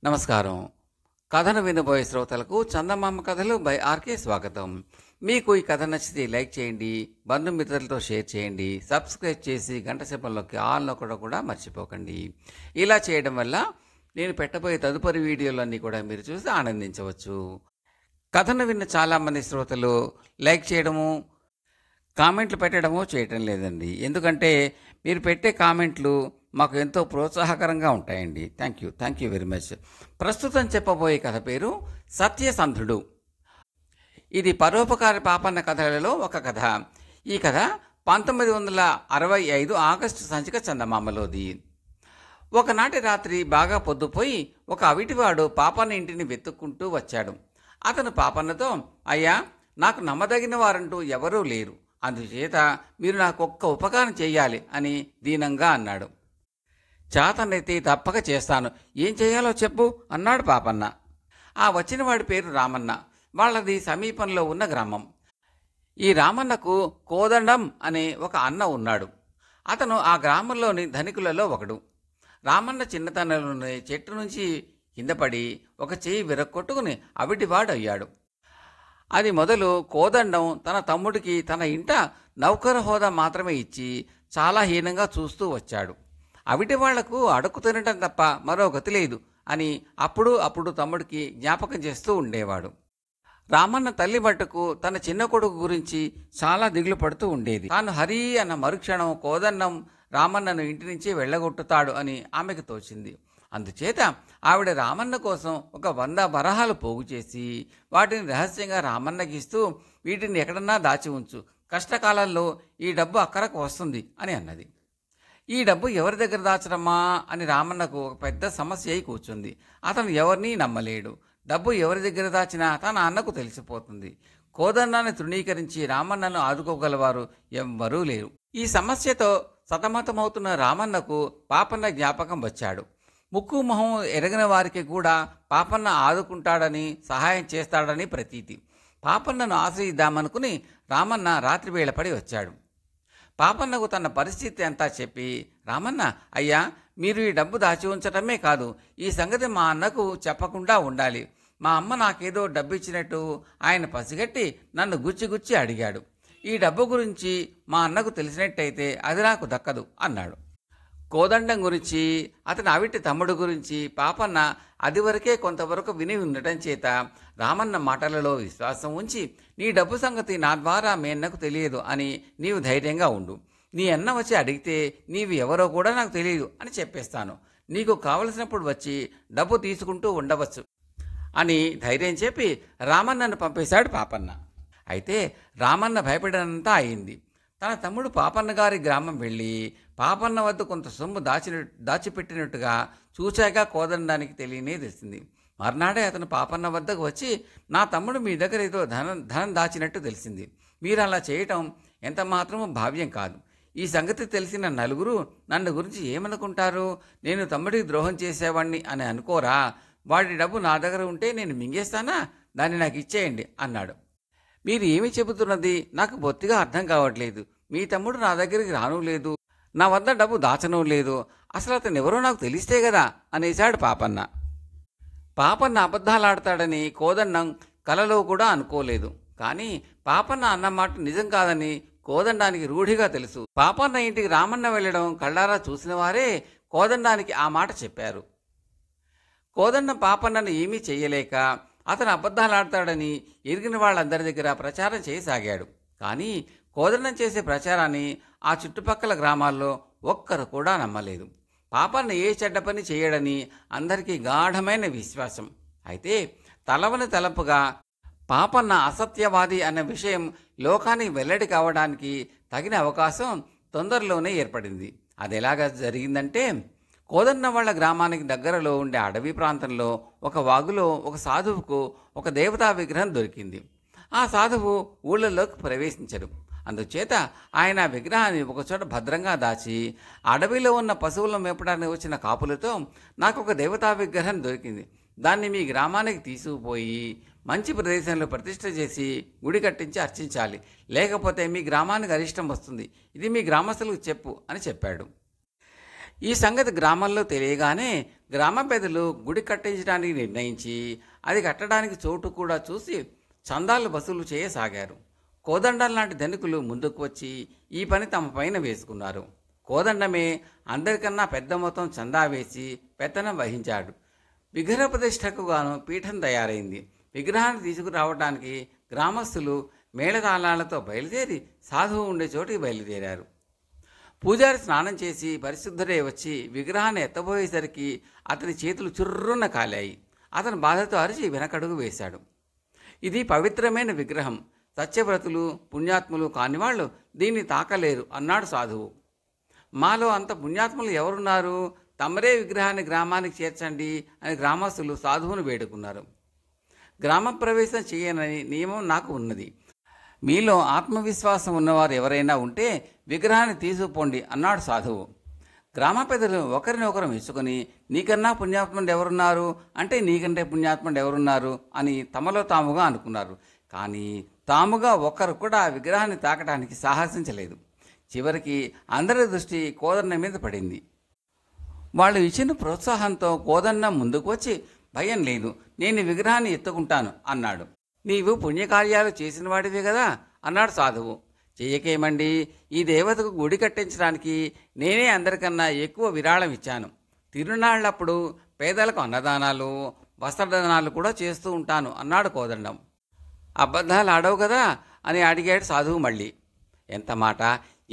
నమస్కారం. కథను వినబోయే శ్రోతలకు చందమామ కథలు బై ఆర్కే స్వాగతం. మీకు ఈ కథ నచ్చితే లైక్ చేయండి, బంధుమిత్రులతో షేర్ చేయండి, సబ్స్క్రైబ్ చేసి గంట సింబల్లోకి ఆల్ నొక్కడం కూడా మర్చిపోకండి. ఇలా చేయడం వల్ల నేను పెట్టబోయే తదుపరి వీడియోలన్నీ కూడా మీరు చూసి ఆనందించవచ్చు. కథను విన్న చాలామంది శ్రోతలు లైక్ చేయడము, కామెంట్లు పెట్టడము చేయటం లేదండి. ఎందుకంటే మీరు పెట్టే కామెంట్లు మాకు ఎంతో ప్రోత్సాహకరంగా ఉంటాయండి. Thank you very much. ప్రస్తుతం చెప్పబోయే కథ పేరు సత్యసంధుడు. ఇది పరోపకారి పాపన్న కథలలో ఒక కథ. ఈ కథ 1965 ఆగస్టు సంచిక చందమామలోది. ఒకనాటి రాత్రి బాగా పొద్దుపోయి ఒక అవిటివాడు పాపన్న ఇంటిని వెతుక్కుంటూ వచ్చాడు. అతను పాపన్నతో, అయ్యా, నాకు నమ్మదగిన వారంటూ ఎవరూ లేరు, అందుచేత మీరు నాకు ఒక్క ఉపకారం చెయ్యాలి అని దీనంగా అన్నాడు. చేతనైతే తప్పక చేస్తాను, ఏం చేయాలో చెప్పు అన్నాడు పాపన్న. ఆ వచ్చినవాడి పేరు రామన్న. వాళ్ళది సమీపంలో ఉన్న గ్రామం. ఈ రామన్నకు కోదండం అనే ఒక అన్న ఉన్నాడు. అతను ఆ గ్రామంలోని ధనికులలో ఒకడు. రామన్న చిన్నతనంలోనే చెట్టు నుంచి కిందపడి ఒక చెయ్యి విరక్కొట్టుకుని అవిటివాడు అయ్యాడు. అది మొదలు కోదండం తన తమ్ముడికి తన ఇంట నౌకర హోదా మాత్రమే ఇచ్చి చాలా హీనంగా చూస్తూ వచ్చాడు. అవిటి వాళ్లకు అడుక్కు తినటం తప్ప మరో గతి లేదు అని అప్పుడు తమ్ముడికి జ్ఞాపకం చేస్తూ ఉండేవాడు. రామన్న తల్లి మట్టుకు తన చిన్న కొడుకు గురించి చాలా దిగులు పడుతూ ఉండేది. తాను హరి అన్న మరుక్షణం కోదండం రామన్నను ఇంటి నుంచి వెళ్ళగొట్టుతాడు అని ఆమెకు తోచింది. అందుచేత ఆవిడ రామన్న కోసం ఒక 100 వరహాలు పోగు చేసి వాటిని రహస్యంగా రామన్నకిస్తూ, వీటిని ఎక్కడన్నా దాచి ఉంచు, కష్టకాలంలో ఈ డబ్బు అక్కరకు వస్తుంది అని అన్నది. ఈ డబ్బు ఎవరి దగ్గర దాచడమ్మా అని రామన్నకు ఒక పెద్ద సమస్య అయి కూర్చుంది. అతను ఎవరినీ నమ్మలేడు. డబ్బు ఎవరి దగ్గర దాచినా తన అన్నకు తెలిసిపోతుంది. కోదండాన్ని తృణీకరించి రామన్నను ఆదుకోగలవారు ఎవ్వరూ లేరు. ఈ సమస్యతో సతమతమవుతున్న రామన్నకు పాపన్న జ్ఞాపకం వచ్చాడు. ముక్కు మొహం ఎరగిన వారికి కూడా పాపన్న ఆదుకుంటాడని, సహాయం చేస్తాడని ప్రతీతి. పాపన్నను ఆశ్రయిద్దామనుకుని రామన్న రాత్రివేళ పడి వచ్చాడు. పాపన్నకు తన పరిస్థితి అంతా చెప్పి, రామన్న, అయ్యా, మీరు ఈ డబ్బు దాచి ఉంచటమే కాదు, ఈ సంగతి మా అన్నకు చెప్పకుండా ఉండాలి. మా అమ్మ నాకేదో డబ్బు ఇచ్చినట్టు ఆయన పసిగట్టి నన్ను గుచ్చి అడిగాడు. ఈ డబ్బు గురించి మా అన్నకు తెలిసినట్టయితే అది నాకు దక్కదు అన్నాడు. కోదండం గురించి, అతని అవిటి తమ్ముడు గురించి పాపన్న అదివరకే కొంతవరకు విని ఉండటం చేత రామన్న మాటలలో విశ్వాసం ఉంచి, నీ డబ్బు సంగతి నా ద్వారా మీ అన్నకు తెలియదు అని నీవు ధైర్యంగా ఉండు. నీ అన్న వచ్చి అడిగితే నీవు ఎవరో కూడా నాకు తెలియదు అని చెప్పేస్తాను. నీకు కావలసినప్పుడు వచ్చి డబ్బు తీసుకుంటూ ఉండవచ్చు అని ధైర్యం చెప్పి రామన్నను పంపేశాడు పాపన్న. అయితే రామన్న భయపడినంతా అయింది. తన తమ్ముడు పాపన్న గారి గ్రామం వెళ్ళి పాపన్న వద్ద కొంత సొమ్ము దాచిపెట్టినట్టుగా చూచాక కోదండానికి తెలిసింది. మర్నాడే అతను పాపన్న వద్దకు వచ్చి, నా తమ్ముడు మీ దగ్గర ఏదో ధనం దాచినట్టు తెలిసింది. మీరు అలా చేయటం ఎంత మాత్రమూ భావ్యం కాదు. ఈ సంగతి తెలిసిన నలుగురు నన్ను గురించి ఏమనుకుంటారు? నేను తమ్ముడికి ద్రోహం చేసేవాణ్ణి అని అనుకోరా? వాడి డబ్బు నా దగ్గర ఉంటే నేను మింగేస్తానా? దాన్ని నాకు ఇచ్చేయండి అన్నాడు. మీరు ఏమి చెబుతున్నది నాకు బొత్తిగా అర్థం కావట్లేదు. మీ తమ్ముడు నా దగ్గరికి రాను లేదు, నా వద్ద డబ్బు దాచను లేదు. అసలు అతను ఎవరో నాకు తెలిస్తే కదా అనేశాడు పాపన్న. పాపన్న అబద్ధాలాడతాడని కోదండం కలలో కూడా అనుకోలేదు. కానీ పాపన్న అన్నమాట నిజం కాదని కోదండానికి రూఢిగా తెలుసు. పాపన్న ఇంటికి రామన్న వెళ్ళడం కళ్ళారా చూసిన వారే కోదండానికి ఆ మాట చెప్పారు. కోదండం పాపన్నను ఏమీ చెయ్యలేక అతను అబద్ధాలాడతాడని ఎరిగిన వాళ్ళందరి దగ్గర ప్రచారం చేయసాగాడు. కానీ కోదండం చేసే ప్రచారాన్ని ఆ చుట్టుపక్కల గ్రామాల్లో ఒక్కరు కూడా నమ్మలేదు. పాపన్న ఏ చెడ్డ పని చేయడని అందరికీ గాఢమైన విశ్వాసం. అయితే తలవని తలపుగా పాపన్న అసత్యవాది అన్న విషయం లోకానికి వెల్లడి కావడానికి తగిన అవకాశం తొందరలోనే ఏర్పడింది. అది ఎలాగా జరిగిందంటే, కోదండం వాళ్ళ గ్రామానికి దగ్గరలో ఉండే అడవి ప్రాంతంలో ఒక వాగులో ఒక సాధువుకు ఒక దేవతా విగ్రహం దొరికింది. ఆ సాధువు ఊళ్ళలోకి ప్రవేశించడు. అందుచేత ఆయన విగ్రహాన్ని ఒకచోట భద్రంగా దాచి అడవిలో ఉన్న పశువులను మేపడానికి వచ్చిన కాపులతో, నాకు ఒక దేవతా విగ్రహం దొరికింది, దాన్ని మీ గ్రామానికి తీసుకుపోయి మంచి ప్రదేశంలో ప్రతిష్ఠ చేసి గుడి కట్టించి అర్చించాలి, లేకపోతే మీ గ్రామానికి అరిష్టం వస్తుంది, ఇది మీ గ్రామస్తులకు చెప్పు అని చెప్పాడు. ఈ సంగతి గ్రామంలో తెలియగానే గ్రామ పెద్దలు గుడి కట్టించడానికి నిర్ణయించి అది కట్టడానికి చోటు కూడా చూసి చందాలు వసూలు చేయసాగారు. కోదండం లాంటి ధనికులు ముందుకు వచ్చి ఈ పని తమ పైన వేసుకున్నారు. కోదండమే అందరికన్నా పెద్ద మొత్తం చందా వేసి పెత్తనం వహించాడు. విగ్రహ ప్రతిష్టకు గాను పీఠం తయారైంది. విగ్రహాన్ని తీసుకురావడానికి గ్రామస్తులు మేళతాళాలతో బయలుదేరి సాధువు ఉండే చోటికి బయలుదేరారు. పూజారి స్నానం చేసి పరిశుద్ధుడై వచ్చి విగ్రహాన్ని ఎత్తబోయేసరికి అతని చేతులు చుర్రున కాలాయి. అతను బాధతో అరిచి వెనకడుగు వేశాడు. ఇది పవిత్రమైన విగ్రహం, సత్యవ్రతులు పుణ్యాత్ములు కానివాళ్లు దీన్ని తాకలేరు అన్నాడు సాధువు. మాలో అంత పుణ్యాత్ములు ఎవరున్నారు? తమరే విగ్రహాన్ని గ్రామానికి చేర్చండి అని గ్రామస్తులు సాధువును వేడుకున్నారు. గ్రామ ప్రవేశం చేయనని నియమం నాకు ఉన్నది. మీలో ఆత్మవిశ్వాసం ఉన్నవారు ఎవరైనా ఉంటే విగ్రహాన్ని తీసుకుపోండి అన్నాడు సాధువు. గ్రామ పెద్దలు ఒకరినొకరు మెచ్చుకొని నీకన్నా పుణ్యాత్ముడు ఎవరున్నారు అంటే నీకంటే పుణ్యాత్ముడు ఎవరున్నారు అని తమలో తాముగా అనుకున్నారు. కానీ తాముగా ఒక్కరు కూడా ఆ విగ్రహాన్ని తాకడానికి సాహసించలేదు. చివరికి అందరి దృష్టి కోదండం మీద పడింది. వాళ్ళు ఇచ్చిన ప్రోత్సాహంతో కోదండం ముందుకు వచ్చి భయం లేదు, నేను విగ్రహాన్ని ఎత్తుకుంటాను అన్నాడు. నీవు పుణ్యకార్యాలు చేసిన వాడివే కదా అన్నాడు సాధువు. చెయ్యకేమండి, ఈ దేవతకు గుడి కట్టించడానికి నేనే అందరికన్నా ఎక్కువ విరాళం ఇచ్చాను. తిరునాళ్లప్పుడు పేదలకు అన్నదానాలు వస్త్రదానాలు కూడా చేస్తూ ఉంటాను అన్నాడు కోదండం. అబద్ధాలు ఆడవు కదా అని అడిగాడు సాధువు మళ్ళీ. ఎంత మాట,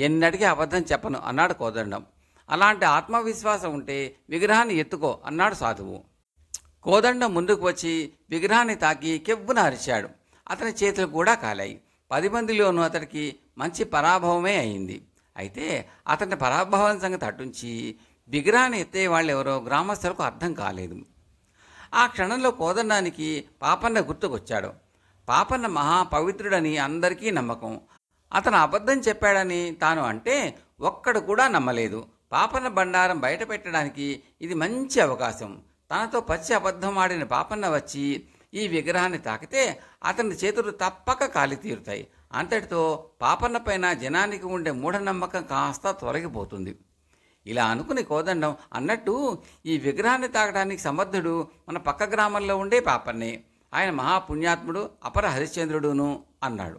ఎన్నటికీ అబద్ధం చెప్పను అన్నాడు కోదండం. అలాంటి ఆత్మవిశ్వాసం ఉంటే విగ్రహాన్ని ఎత్తుకో అన్నాడు సాధువు. కోదండం ముందుకు వచ్చి విగ్రహాన్ని తాకి కెవ్వున అరిచాడు. అతని చేతులు కూడా కాలాయి. 10 మందిలోనూ అతడికి మంచి పరాభవమే అయింది. అయితే అతని పరాభవం సంగతి అటుంచి విగ్రహాన్ని ఎత్తే వాళ్ళెవరో గ్రామస్తులకు అర్థం కాలేదు. ఆ క్షణంలో కోదండానికి పాపన్న గుర్తుకొచ్చాడు. పాపన్న మహాపవిత్రుడని అందరికీ నమ్మకం. అతను అబద్ధం చెప్పాడని తాను అంటే ఒక్కడు కూడా నమ్మలేదు. పాపన్న బండారం బయట పెట్టడానికి ఇది మంచి అవకాశం. తనతో పచ్చి అబద్ధం ఆడిన పాపన్న వచ్చి ఈ విగ్రహాన్ని తాకితే అతని చేతులు తప్పక కాలి తీరుతాయి. అంతటితో పాపన్న పైన జనానికి ఉండే మూఢనమ్మకం కాస్త తొలగిపోతుంది. ఇలా అనుకుని కోదండం అన్నట్టు ఈ విగ్రహాన్ని తాకడానికి సమర్థుడు మన పక్క గ్రామంలో ఉండే పాపన్నే. ఆయన మహాపుణ్యాత్ముడు అపర హరిశ్చంద్రుడును అన్నాడు.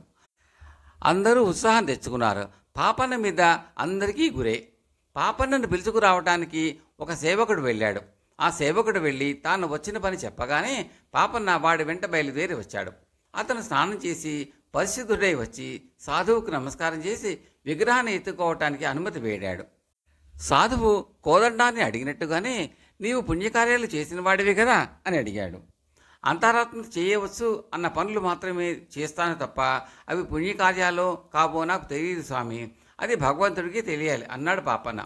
అందరూ ఉత్సాహం తెచ్చుకున్నారు. పాపన్న మీద అందరికీ గురే. పాపన్నను పిలుచుకురావటానికి ఒక సేవకుడు వెళ్ళాడు. ఆ సేవకుడు వెళ్ళి తాను వచ్చిన పని చెప్పగానే పాపన్న వాడి వెంట బయలుదేరి వచ్చాడు. అతను స్నానం చేసి పరిశుద్ధుడై వచ్చి సాధువుకు నమస్కారం చేసి విగ్రహాన్ని ఎత్తుకోవటానికి అనుమతి వేడాడు. సాధువు కోదండాన్ని అడిగినట్టుగానే నీవు పుణ్యకార్యాలు చేసిన వాడివి కదా అని అడిగాడు. అంతరాత్మ చేయవచ్చు అన్న పనులు మాత్రమే చేస్తాను తప్ప అవి పుణ్యకార్యాలో కాబో నాకు తెలియదు స్వామి, అది భగవంతుడికి తెలియాలి అన్నాడు పాపన్న.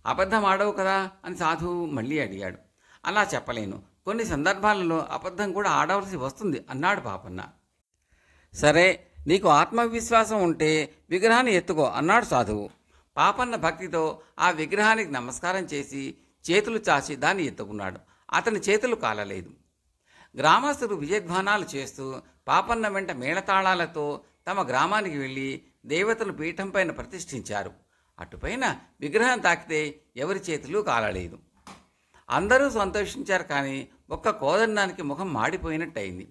అబద్ధం ఆడవు కదా అని సాధువు మళ్ళీ అడిగాడు. అలా చెప్పలేను, కొన్ని సందర్భాలలో అబద్ధం కూడా ఆడవలసి వస్తుంది అన్నాడు పాపన్న. సరే, నీకు ఆత్మవిశ్వాసం ఉంటే విగ్రహాన్ని ఎత్తుకో అన్నాడు సాధువు. పాపన్న భక్తితో ఆ విగ్రహానికి నమస్కారం చేసి చేతులు చాచి దాన్ని ఎత్తుకున్నాడు. అతని చేతులు కాలలేదు. గ్రామస్తులు విజయధ్వానాలు చేస్తూ పాపన్న వెంట మేళతాళాలతో తమ గ్రామానికి వెళ్ళి దేవతను పీఠం పైన ప్రతిష్ఠించారు. అటుపైన విగ్రహం తాకితే ఎవరి చేతులు కాలలేదు. అందరూ సంతోషించారు. కానీ ఒక్క కోదండానికి ముఖం మాడిపోయినట్టయింది.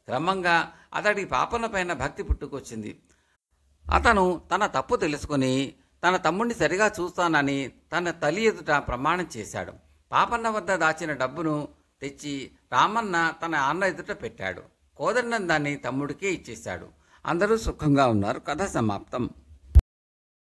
క్రమంగా అతడికి పాపన్న పైన భక్తి పుట్టుకొచ్చింది. అతను తన తప్పు తెలుసుకుని తన తమ్ముడిని సరిగా చూస్తానని తన తల్లి ఎదుట ప్రమాణం చేశాడు. పాపన్న వద్ద దాచిన డబ్బును తెచ్చి రామన్న తన అన్న ఎదుట పెట్టాడు. కోదండం దాన్ని తమ్ముడికే ఇచ్చేశాడు. అందరూ సుఖంగా ఉన్నారు. కథ సమాప్తం.